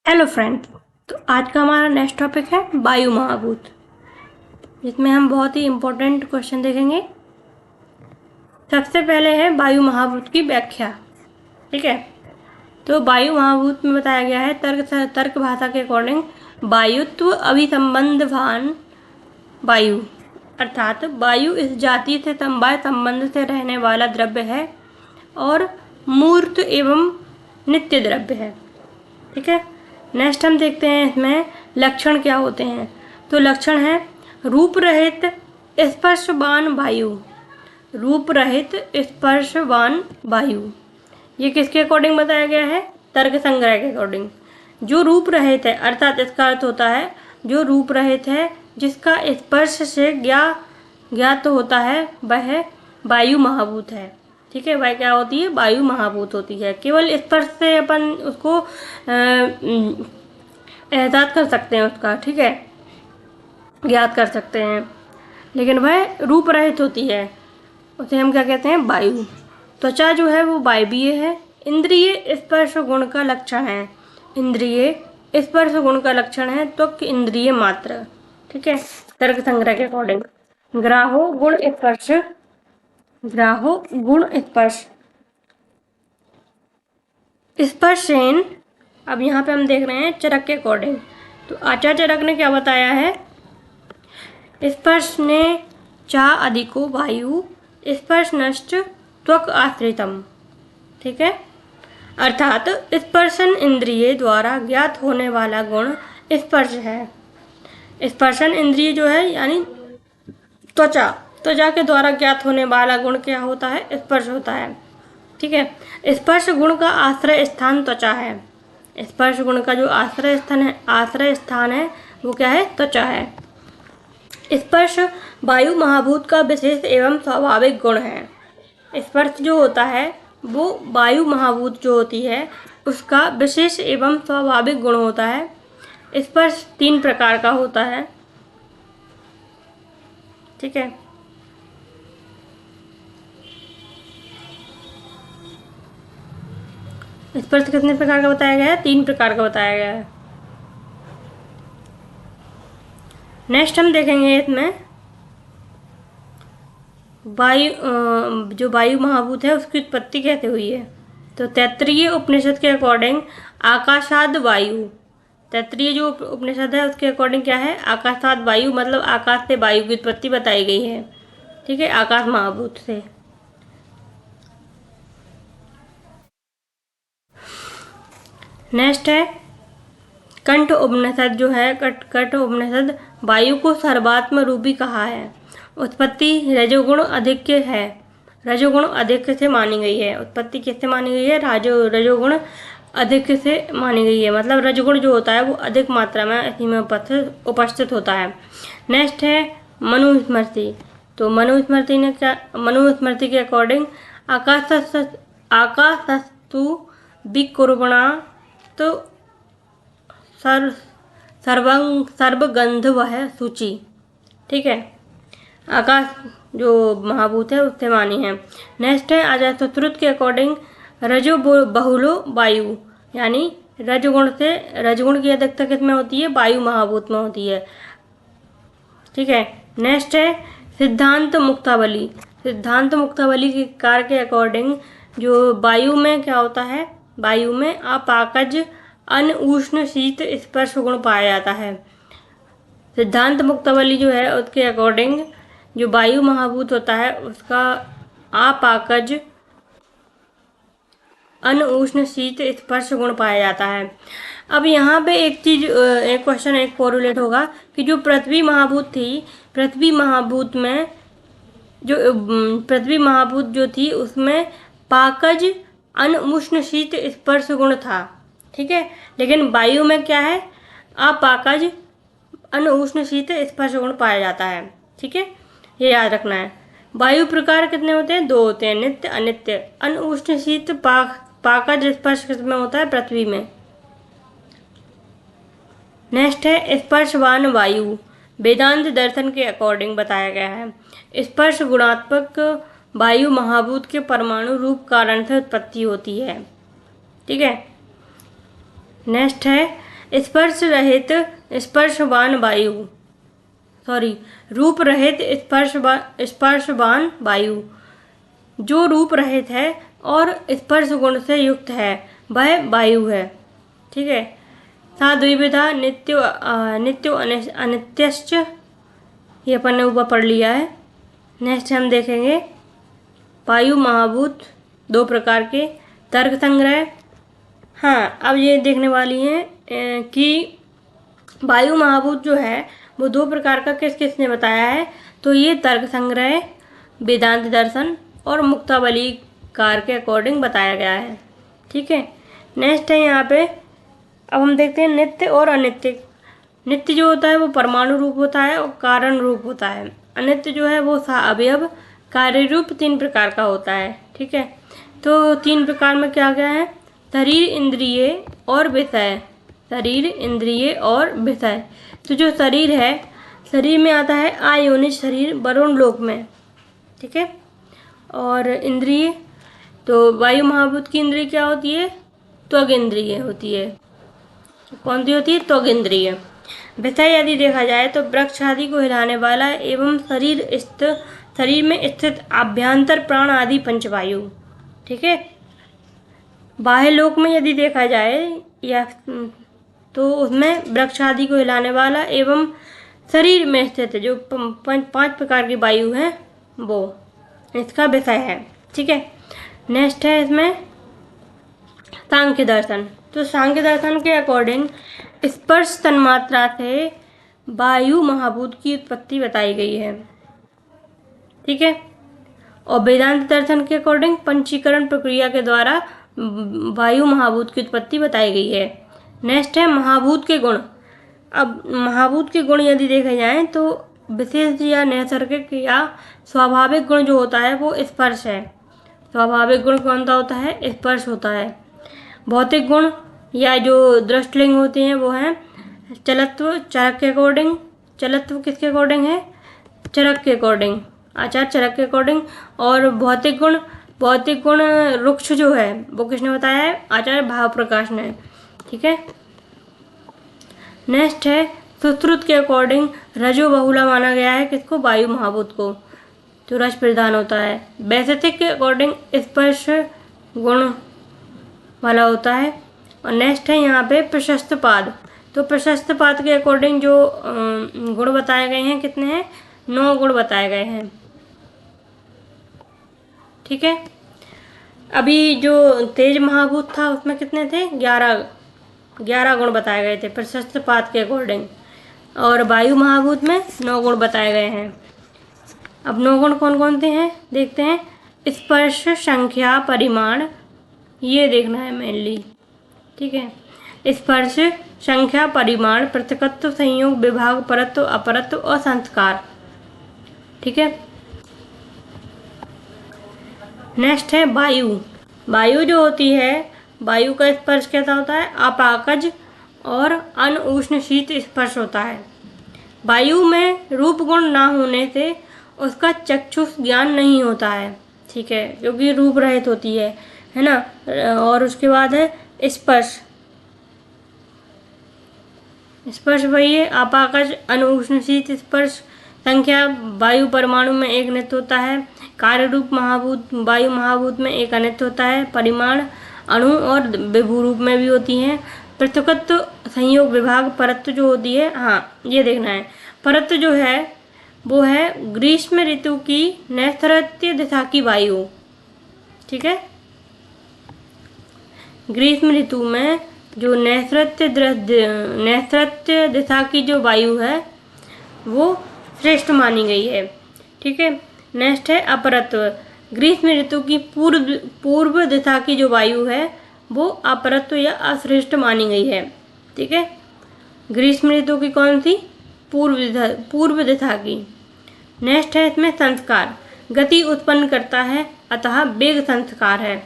Hello friends. तो आज का हमारा नेक्स्ट टॉपिक है वायु महाभूत, जिसमें हम बहुत ही इम्पोर्टेंट क्वेश्चन देखेंगे। सबसे पहले है वायु महाभूत की व्याख्या। ठीक है, तो वायु महाभूत में बताया गया है तर्क भाषा के अकॉर्डिंग वायुत्व अभिसंबंधवान वायु, अर्थात वायु इस जाति से समवाय संबंध से रहने वाला द्रव्य है और मूर्त एवं नित्य द्रव्य है। ठीक है, नेक्स्ट हम देखते हैं इसमें लक्षण क्या होते हैं। तो लक्षण है रूप रहित स्पर्शवान वायु। रूप रहित स्पर्शवान वायु, ये किसके अकॉर्डिंग बताया गया है? तर्क संग्रह के अकॉर्डिंग। जो रूप रहित है, अर्थात इसका अर्थ होता है जो रूप रहित है, जिसका स्पर्श से ज्ञात होता है, वह वायु महाभूत है। ठीक है, वह क्या होती है? वायु महाभूत होती है। केवल स्पर्श से अपन उसको एहसास कर सकते हैं उसका, ठीक है, ज्ञात कर सकते हैं, लेकिन वह रूप रहित होती है। उसे हम क्या कहते हैं? वायु। त्वचा जो है वो वायवीय है। इंद्रिय स्पर्श गुण का लक्षण है। इंद्रिय स्पर्श गुण का लक्षण है त्वक इंद्रिय मात्र। ठीक है, तर्क संग्रह के अकॉर्डिंग ग्राहो गुण स्पर्श, ग्राहो गुण स्पर्श स्पर्शेन। अब यहाँ पे हम देख रहे हैं चरक के अकॉर्डिंग। तो आचार्य चरक ने क्या बताया है? स्पर्श ने चा अधिको वायु स्पर्श नष्ट त्वक आश्रितम। ठीक है, अर्थात स्पर्शन इंद्रिय द्वारा ज्ञात होने वाला गुण स्पर्श है। स्पर्शन इंद्रिय जो है यानी त्वचा, त्वचा के द्वारा ज्ञात होने वाला गुण क्या होता है? स्पर्श होता है। ठीक है, स्पर्श गुण का आश्रय स्थान त्वचा है। स्पर्श गुण का जो आश्रय स्थान है वो क्या है? त्वचा है। स्पर्श वायु महाभूत का विशेष एवं स्वाभाविक गुण है। स्पर्श जो होता है वो वायु महाभूत जो होती है उसका विशेष एवं स्वाभाविक गुण होता है। स्पर्श 3 प्रकार का होता है। ठीक है, स्पर्श कितने प्रकार का बताया गया है? 3 प्रकार का बताया गया है। नेक्स्ट हम देखेंगे इसमें जो वायु महाभूत है उसकी उत्पत्ति कैसे हुई है। तो तैत्तिरीय उपनिषद के अकॉर्डिंग आकाशाद वायु, तैत्तिरीय जो उपनिषद है उसके अकॉर्डिंग क्या है? आकाशाद वायु, मतलब आकाश से वायु की उत्पत्ति बताई गई है। ठीक है, आकाश महाभूत से। नेक्स्ट है कंठ उपनिषद जो है, कंठ उपनिषद वायु को सर्वात्म रूपी कहा है। उत्पत्ति रजोगुण अधिक्य है, रजोगुण अधिक से मानी गई है। उत्पत्ति किससे मानी गई है? रजोगुण अधिक से मानी गई है, मतलब रजोगुण जो होता है वो अधिक मात्रा में इसी में उपस्थित होता है। नेक्स्ट है मनुस्मृति। तो मनुस्मृति ने क्या, मनुस्मृति के अकॉर्डिंग आकाशस्तु विकुर्वणा तो सर्वगंध वह सूची। ठीक है, आकाश जो महाभूत है उससे मानी है। नेक्स्ट है अजातशत्रु के अकॉर्डिंग रजो बहुलो वायु, यानी रजगुण से, रजगुण की अधिकता किसमें होती है? वायु महाभूत में होती है। ठीक है, नेक्स्ट है सिद्धांत मुक्तावली। सिद्धांत मुक्तावली के कार्य के अकॉर्डिंग जो वायु में क्या होता है? वायु में अपाकज अन उष्ण शीत स्पर्श गुण पाया जाता है। सिद्धांत मुक्तावली जो है उसके अकॉर्डिंग जो वायु महाभूत होता है उसका आपाकज अन उष्ण शीत स्पर्श गुण पाया जाता है। अब यहाँ पे एक चीज, एक क्वेश्चन एक कोरिलेट होगा कि जो पृथ्वी महाभूत थी, पृथ्वी महाभूत में जो पृथ्वी महाभूत जो थी उसमें पाकज अन उष्ण शीत स्पर्श गुण था। ठीक है, लेकिन वायु में क्या है? अपाकज अन उष्ण शीत स्पर्श गुण पाया जाता है। ठीक है, ये याद रखना है। वायु प्रकार कितने होते हैं? 2 होते हैं, नित्य अनित्य। अन उष्ण शीत पाकज स्पर्श किसमें होता है? पृथ्वी में। नेक्स्ट है स्पर्शवान वायु। वेदांत दर्शन के अकॉर्डिंग बताया गया है स्पर्श गुणात्मक वायु महाभूत के परमाणु रूप कारण से उत्पत्ति होती है। ठीक है, नेक्स्ट है स्पर्श रहित स्पर्शवान वायु, रूप रहित स्पर्शवान वायु। जो रूप रहित है और स्पर्श गुण से युक्त है वह वायु है। ठीक है। सा द्विविधा नित्यो अनित्यश्च, ये अपन ने ऊपर पढ़ लिया है। नेक्स्ट हम देखेंगे वायु महाभूत दो प्रकार के, तर्क संग्रह। हाँ, अब ये देखने वाली हैं कि वायु महाभूत जो है वो दो प्रकार का किस किस ने बताया है। तो ये तर्क संग्रह, वेदांत दर्शन और मुक्तावली कार के अकॉर्डिंग बताया गया है। ठीक है। नेक्स्ट है यहाँ पे, अब हम देखते हैं नित्य और अनित्य। नित्य जो होता है वो परमाणु रूप होता है और कारण रूप होता है। अनित्य जो है वो अवयव कार्य रूप 3 प्रकार का होता है। ठीक है। तो 3 प्रकार में क्या क्या है, शरीर, इंद्रिय और विषय। शरीर, इंद्रिय और विषय। तो जो शरीर है, शरीर में आता है आयोनिज शरीर वरुण लोक में। ठीक है। और इंद्रिय, तो वायु महाभूत की इंद्रिय क्या होती है, त्वग इंद्रिय होती है। कौन सी होती है, त्वग इंद्रिय। विषय यदि देखा जाए तो वृक्ष आदि को हिलाने वाला एवं शरीर में स्थित आभ्यंतर प्राण आदि पंचवायु। ठीक है। बाह्य लोक में यदि देखा जाए या तो उसमें वृक्ष आदि को हिलाने वाला एवं शरीर में स्थित जो 5 प्रकार की वायु है वो इसका विषय है। ठीक है। नेक्स्ट है इसमें सांख्य दर्शन। तो सांख्य दर्शन के अकॉर्डिंग स्पर्श तन्मात्रा से वायु महाभूत की उत्पत्ति बताई गई है। ठीक है। और वेदांत दर्शन के अकॉर्डिंग पंचीकरण प्रक्रिया के द्वारा वायु महाभूत की उत्पत्ति बताई गई है। नेक्स्ट है महाभूत के गुण। अब महाभूत के गुण यदि देखे जाएं तो विशेष या नैसर्गिक या स्वाभाविक गुण जो होता है वो स्पर्श है। स्वाभाविक गुण कौन सा होता है, स्पर्श होता है। भौतिक गुण या जो दृष्टलिंग होते हैं वो हैं चलत्व, चरक के अकॉर्डिंग। चलत्व किसके अकॉर्डिंग है, चरक के अकॉर्डिंग, आचार्य चरक के अकॉर्डिंग। और भौतिक गुण रुक्ष जो है वो किसने बताया है, आचार्य भाव प्रकाश ने। ठीक है। नेक्स्ट है सुश्रुत के अकॉर्डिंग रजो बहुला माना गया है किसको, वायु महाभूत को, जो रज प्रधान होता है। वैशेषिक के अकॉर्डिंग स्पर्श गुण वाला होता है। और नेक्स्ट है यहाँ पे प्रशस्त पाद। तो प्रशस्त पाद के अकॉर्डिंग जो गुण बताए गए हैं कितने हैं, 9 गुण बताए गए हैं। ठीक है। अभी जो तेज महाभूत था उसमें कितने थे, 11 गुण बताए गए थे प्रशस्त पाद के अकॉर्डिंग। और वायु महाभूत में 9 गुण बताए गए हैं। अब 9 गुण कौन कौन से हैं देखते हैं। स्पर्श, संख्या, परिमाण, ये देखना है मेनली। ठीक है। स्पर्श, संख्या, परिमाण, पृथकत्व, संयोग, विभाग, परत्व, अपरत्व और संस्कार। ठीक है। नेक्स्ट है वायु। वायु जो होती है, वायु का स्पर्श कैसा होता है, अपाकज और अन उष्ण शीत स्पर्श होता है। वायु में रूप गुण ना होने से उसका चक्षुष ज्ञान नहीं होता है। ठीक है, क्योंकि रूप रहित होती है ना। और उसके बाद है स्पर्श। स्पर्श वही है, अपाकज, अन उष्ण शीत स्पर्श। संख्या, वायु परमाणु में एक नित्य होता है। कार्य रूप महाभूत, वायु महाभूत में एक अनित्य होता है। परिमाण, अणु और विभू रूप में भी होती हैं। पृथकत्व, संयोग, विभाग, परत्व जो होती है, हाँ ये देखना है। परत्व जो है वो है ग्रीष्म ऋतु की नैऋत्य दिशा की वायु। ठीक है। ग्रीष्म ऋतु में जो नैऋत्य दिशा की जो वायु है वो श्रेष्ठ मानी गई है। ठीक है। नेक्स्ट है अपरत्व। ग्रीष्म ऋतु की पूर्व दिशा की जो वायु है वो अपरत्व या अश्रेष्ठ मानी गई है। ठीक है। ग्रीष्म ऋतु की कौन सी, पूर्व दिशा की। नेक्स्ट है इसमें संस्कार। गति उत्पन्न करता है अतः वेग संस्कार है।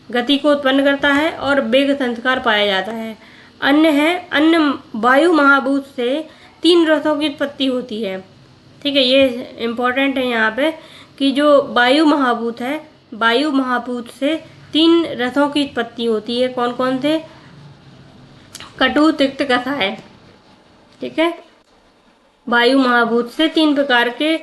गति को उत्पन्न करता है और वेग संस्कार पाया जाता है। अन्य है, अन्य वायु महाभूत से 3 रसों की उत्पत्ति होती है। ठीक है, ये इम्पोर्टेंट है यहाँ पे कि जो वायु महाभूत है, वायु महाभूत से 3 रसों की उत्पत्ति होती है। कौन कौन से, कटु तिक्त कसाय। ठीक है, वायु महाभूत से 3 प्रकार के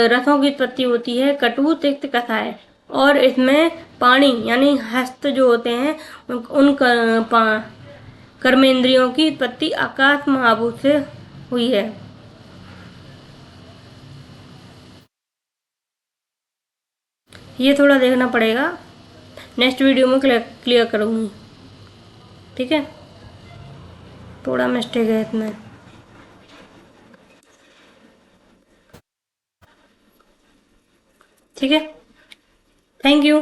रसों की उत्पत्ति होती है, कटु तिक्त कसाय। और इसमें पाणी यानी हस्त जो होते हैं उन कर्मेंद्रियों की उत्पत्ति आकाश महाभूत से हुई है। ये थोड़ा देखना पड़ेगा, नेक्स्ट वीडियो में क्लियर करूँगी। ठीक है, थोड़ा मिस्टेक है इसमें। ठीक है, थैंक यू।